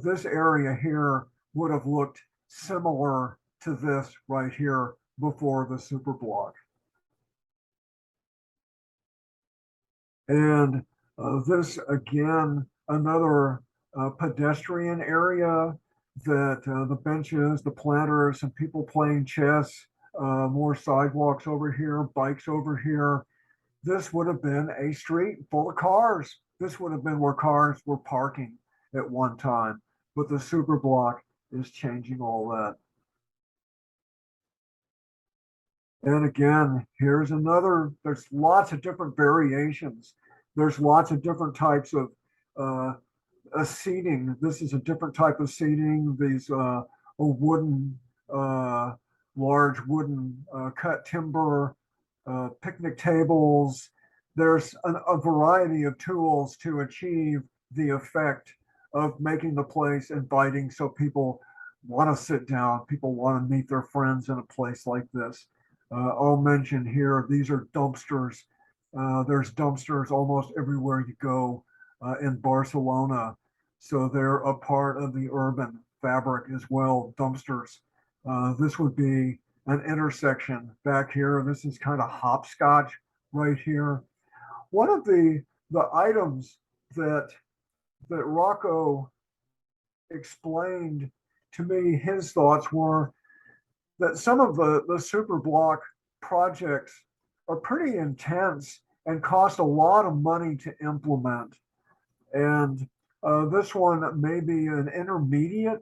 S1: This area here would have looked similar to this right here before the superblock. And this, again, another pedestrian area that the benches, the planters, and people playing chess, more sidewalks over here, bikes over here. This would have been a street full of cars. This would have been where cars were parking at one time. But the superblock is changing all that. And again, here's another, there's lots of different variations. There's lots of different types of seating. This is a different type of seating. These a wooden, uh, large wooden cut timber, picnic tables. There's a variety of tools to achieve the effect of making the place inviting so people want to sit down, people want to meet their friends in a place like this. I'll mention here, these are dumpsters. There's dumpsters almost everywhere you go in Barcelona. So they're a part of the urban fabric as well, dumpsters. This would be an intersection back here. This is kind of hopscotch right here. One of the items that Rocco explained to me, his thoughts were that some of the super block projects are pretty intense and cost a lot of money to implement. And this one may be an intermediate,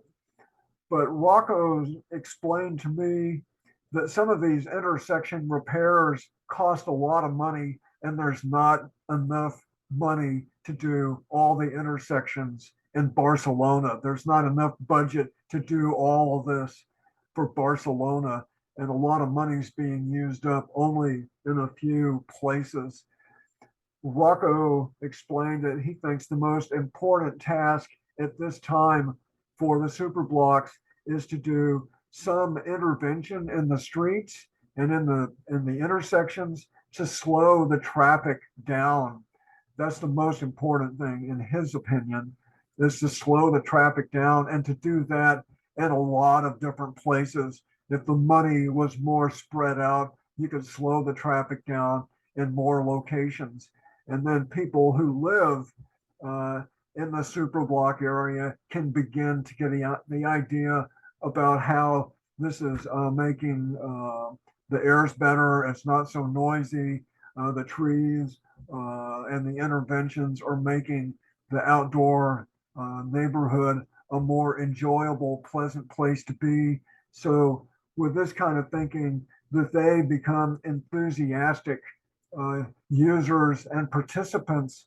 S1: but Rocco's explained to me that some of these intersection repairs cost a lot of money, and there's not enough money to do all the intersections in Barcelona. There's not enough budget to do all of this for Barcelona, and a lot of money's being used up only in a few places. Rocco explained that he thinks the most important task at this time for the superblocks is to do some intervention in the streets and in the intersections to slow the traffic down. That's the most important thing, in his opinion, is to slow the traffic down and to do that in a lot of different places. If the money was more spread out, you could slow the traffic down in more locations. And then people who live in the superblock area can begin to get the idea about how this is making the air's better. It's not so noisy. The trees and the interventions are making the outdoor neighborhood a more enjoyable, pleasant place to be. So, with this kind of thinking, that they become enthusiastic users and participants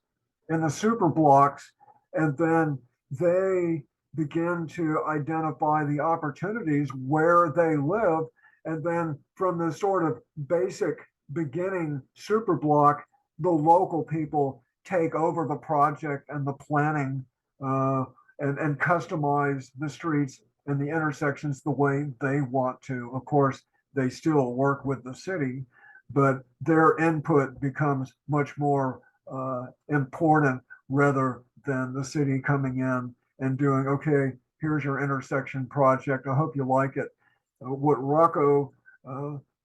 S1: in the super blocks, and then they begin to identify the opportunities where they live, and then from the sort of basic beginning super block, the local people take over the project and the planning and customize the streets and the intersections the way they want to. Of course, they still work with the city, but their input becomes much more important rather than the city coming in and doing, okay, here's your intersection project. I hope you like it. What Rocco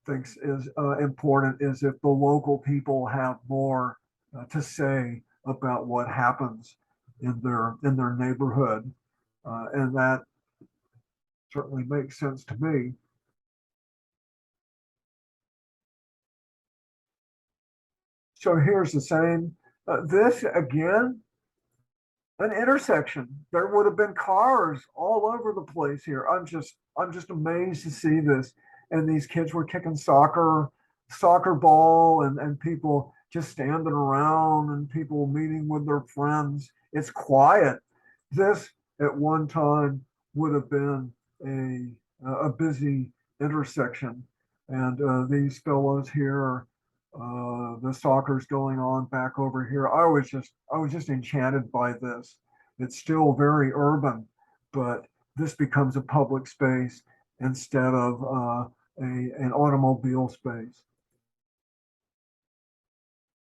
S1: thinks is important is if the local people have more to say about what happens in their neighborhood, and that certainly makes sense to me. So here's the same. This again, an intersection. There would have been cars all over the place here. I'm just amazed to see this. And these kids were kicking soccer ball, and people just standing around and people meeting with their friends. It's quiet. This at one time would have been a busy intersection. And these fellows here, the soccer's going on back over here. I was just enchanted by this. It's still very urban, but this becomes a public space instead of an automobile space.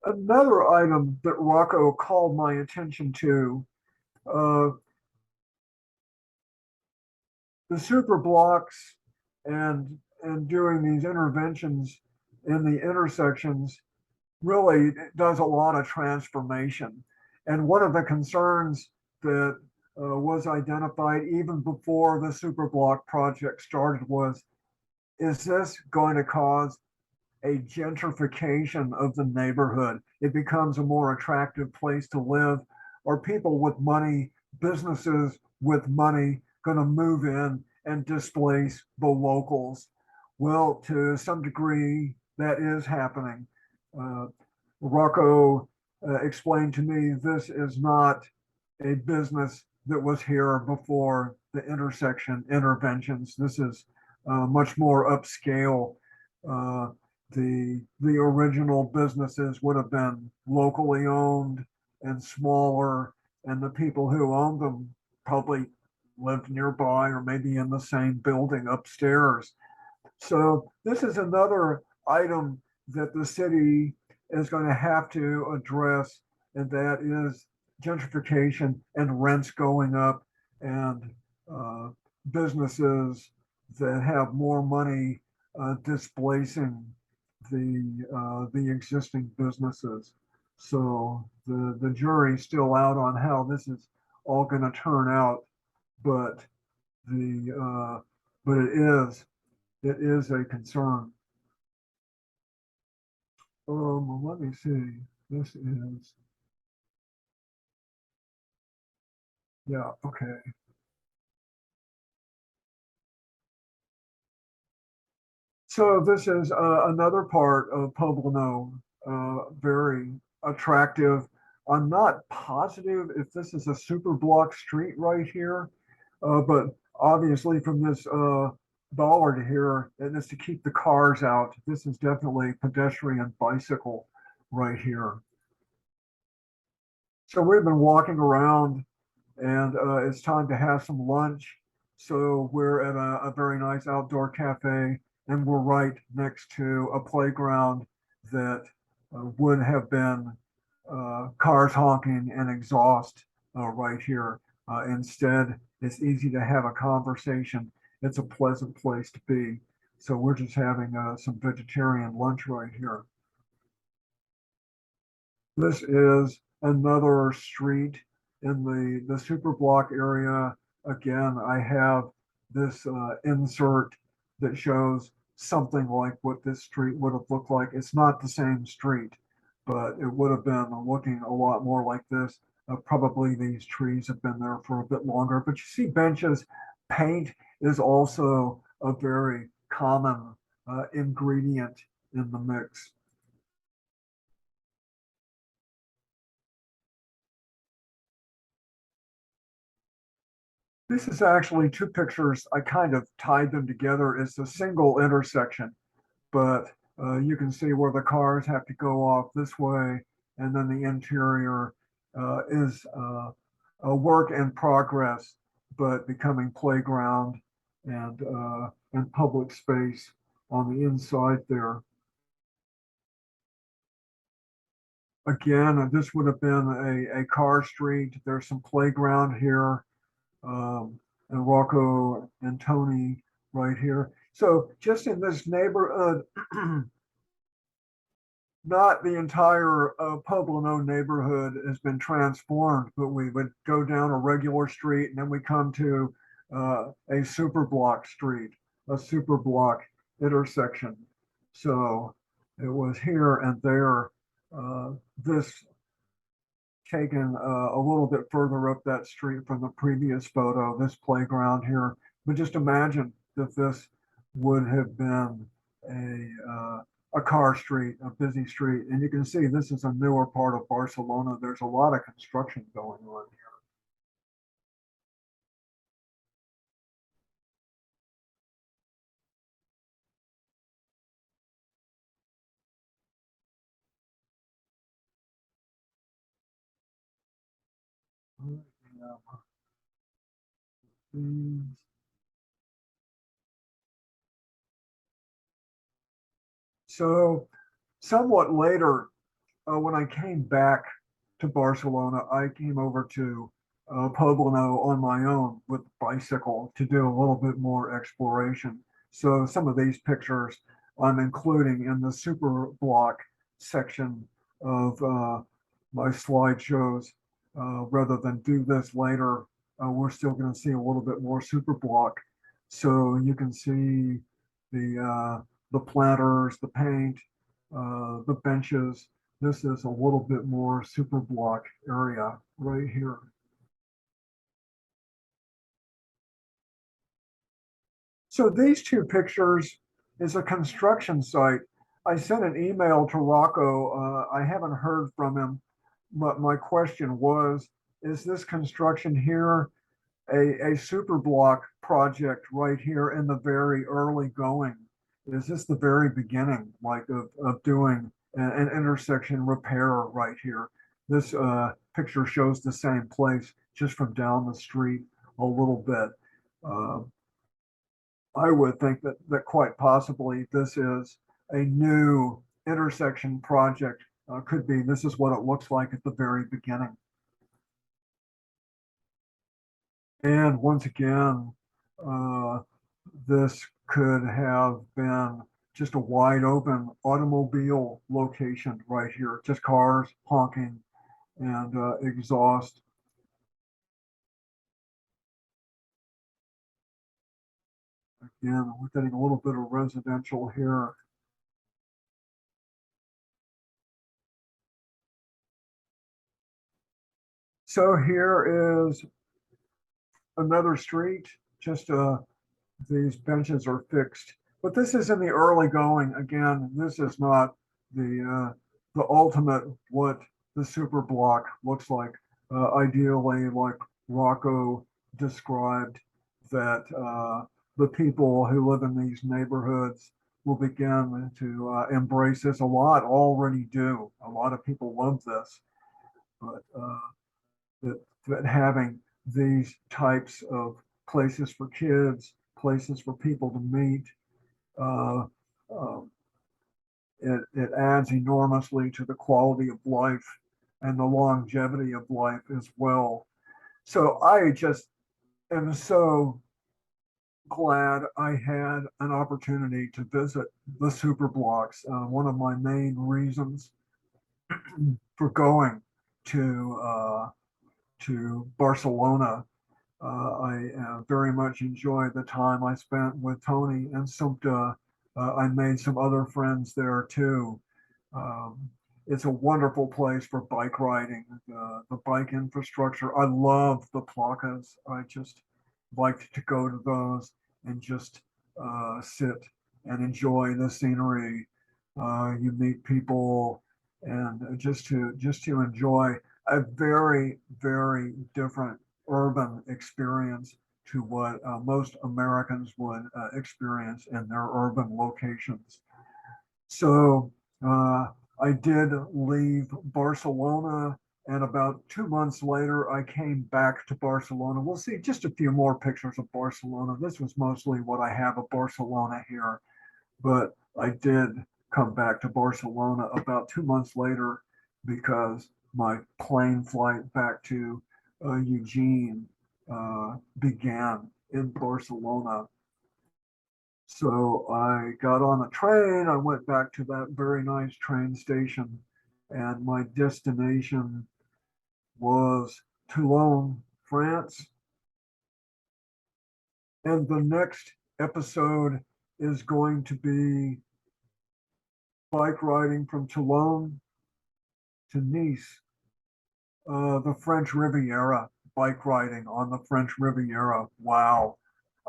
S1: Another item that Rocco called my attention to, uh, the super blocks and doing these interventions in the intersections really does a lot of transformation. And one of the concerns that was identified even before the superblock project started was, is this going to cause a gentrification of the neighborhood? It becomes a more attractive place to live. Are people with money, businesses with money, going to move in and displace the locals? Well, to some degree, that is happening. Uh, Rocco explained to me this is not a business that was here before the intersection interventions. This is much more upscale. Uh, the original businesses would have been locally owned and smaller, and the people who owned them probably lived nearby or maybe in the same building upstairs. So this is another item that the city is going to have to address, and that is gentrification and rents going up and uh, businesses that have more money displacing the existing businesses. So the jury's still out on how this is all going to turn out, but the but it is a concern. Let me see. This is, yeah, okay. So this is another part of Poblano, very attractive. I'm not positive if this is a super block street right here, but obviously from this bollard here, and it's to keep the cars out. This is definitely pedestrian bicycle right here. So we've been walking around and it's time to have some lunch. So we're at a very nice outdoor cafe, and we're right next to a playground that would have been cars honking and exhaust right here. Instead, it's easy to have a conversation. It's a pleasant place to be. So we're just having some vegetarian lunch right here. This is another street in the super block area. Again, I have this insert that shows something like what this street would have looked like. It's not the same street, but it would have been looking a lot more like this. Probably these trees have been there for a bit longer, but you see benches. Paint is also a very common ingredient in the mix. This is actually two pictures. I kind of tied them together. It's a single intersection, but you can see where the cars have to go off this way, and then the interior is a work in progress, but becoming playground and public space on the inside there. Again, this would have been a car street. There's some playground here, and Rocco and Toni right here. So just in this neighborhood, not the entire Poblano neighborhood has been transformed, but we would go down a regular street and then we come to a super block street, a super block intersection. So it was here and there. This taken a little bit further up that street from the previous photo, this playground here. But just imagine that this would have been a car street, a busy street. And you can see this is a newer part of Barcelona. There's a lot of construction going on here. So somewhat later, when I came back to Barcelona, I came over to Poblano on my own with bicycle to do a little bit more exploration. So some of these pictures I'm including in the super block section of my slideshows. Rather than do this later, we're still going to see a little bit more super block. So you can see the planters, the paint, the benches. This is a little bit more super block area right here. So these two pictures is a construction site. I sent an email to Rocco. I haven't heard from him, but my question was, is this construction here a super block project right here in the very early going? Is this the very beginning, like of doing an intersection repair right here? This picture shows the same place just from down the street a little bit. Uh, I would think that quite possibly this is a new intersection project. Could be this is what it looks like at the very beginning. And once again, uh, this could have been just a wide open automobile location right here, just cars honking and exhaust. Again, we're getting a little bit of residential here. So here is another street, just these benches are fixed. But this is in the early going. Again, this is not the ultimate what the super block looks like. Ideally, like Rocco described, that the people who live in these neighborhoods will begin to embrace this. A lot already do. A lot of people love this, but that having these types of places for kids, places for people to meet, uh, uh, it adds enormously to the quality of life and the longevity of life as well. So I just am so glad I had an opportunity to visit the super blocks. One of my main reasons for going to Barcelona. I very much enjoyed the time I spent with Toni and Sumpta. I made some other friends there too. Um, it's a wonderful place for bike riding. The bike infrastructure. I love the placas. I just liked to go to those and just sit and enjoy the scenery. You meet people and just to enjoy a very different urban experience to what most Americans would experience in their urban locations. So I did leave Barcelona, and about 2 months later, I came back to Barcelona. We'll see just a few more pictures of Barcelona. This was mostly what I have of Barcelona here, but I did come back to Barcelona about 2 months later because my plane flight back to Eugene began in Barcelona. So I got on a train. I went back to that very nice train station, and my destination was Toulon, France. And the next episode is going to be bike riding from Toulon to Nice, the French Riviera, bike riding on the French Riviera. Wow.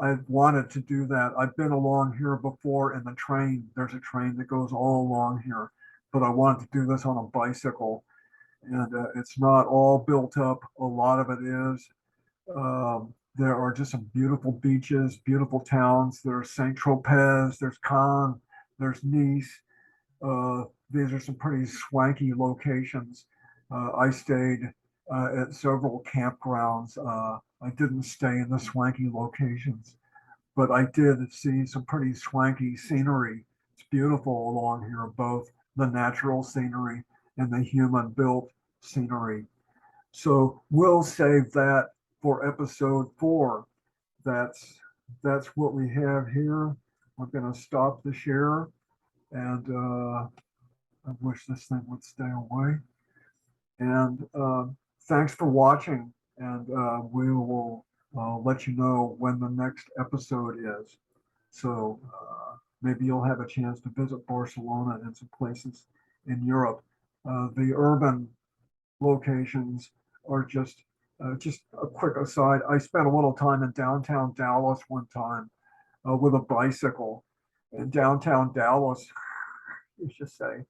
S1: I've wanted to do that. I've been along here before in the train. There's a train that goes all along here, but I wanted to do this on a bicycle. And it's not all built up. A lot of it is. There are just some beautiful beaches, beautiful towns. There's Saint Tropez, there's Cannes, there's Nice. These are some pretty swanky locations. I stayed at several campgrounds. I didn't stay in the swanky locations, but I did see some pretty swanky scenery. It's beautiful along here, both the natural scenery and the human built scenery. So we'll save that for episode 4. That's what we have here. I'm going to stop the share, and I wish this thing would stay away. And thanks for watching, and we will let you know when the next episode is. So maybe you'll have a chance to visit Barcelona and some places in Europe. The urban locations are just a quick aside. I spent a little time in downtown Dallas one time with a bicycle. In downtown Dallas, you should say,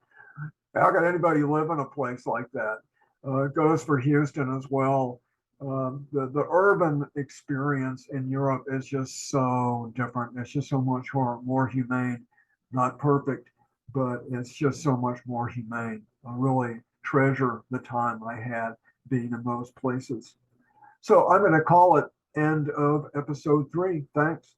S1: how can anybody live in a place like that? It goes for Houston as well. The urban experience in Europe is just so different. It's just so much more humane. Not perfect, but it's just so much more humane. I really treasure the time I had being in those places. So I'm going to call it end of episode 3. Thanks.